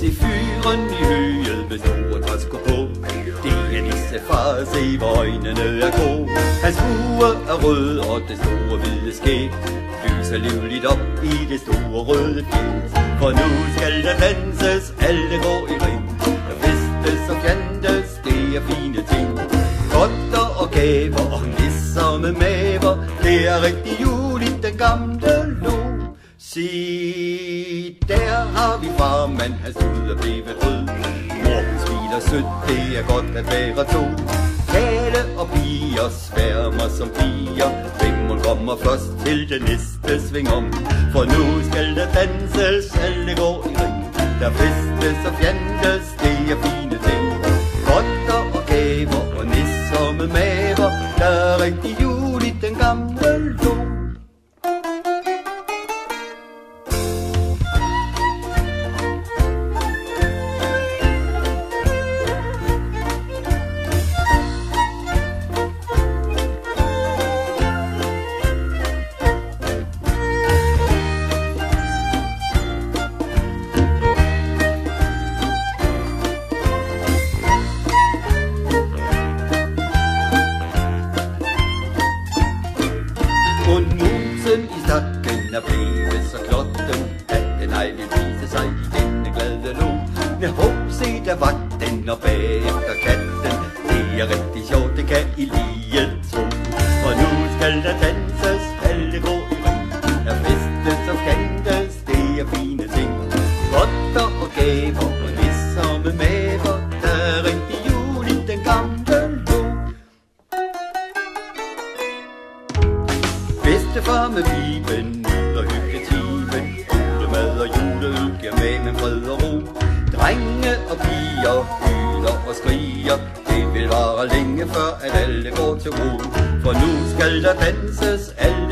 se fyren i højet med store træsko på. Det er nissefar, se hvor øjnene er grå. Hans hue er rød, og det store hvide skæg lyser livligt op i det store røde fjæs. For nu skal der danses, alle går i ring. Der festes og fjantes, det er fine ting. Godter og gaver og nisser med maver, det er rigtig jul i den gamle lo. Se, der har vi farmand, hans hud er blevet rød. Mor hun smiler sødt, det er godt at være to. Kale og piger sværmer som piger. Hvem kommer først til det næste sving om? For nu skal der danses, alle går i ring. Der festes og fjantes, det er fine ting. Godter og gaver og nisser med maver, der er rigtig jul i den gamle lo. Og musen i stakken er blevet så klotten, at den ej vil vise sig i denne glade lo. Med håb se der vagten og bagefter katten, det er rigtig sjovt, det kan I lige tro. For nu skal der danses, alle går i ring. Der festes og fjantes, det er fine ting. Godter og gaver og nisser med maver, der er rigtig jul i den gamle lo. Bedstefar med piben, ud og hyggetimen. Julemad og juleøl giver maven fred og ro. Drenge og piger hyler og skriger, det vil vare længe før at alle går til ro. For nu skal der danses, alle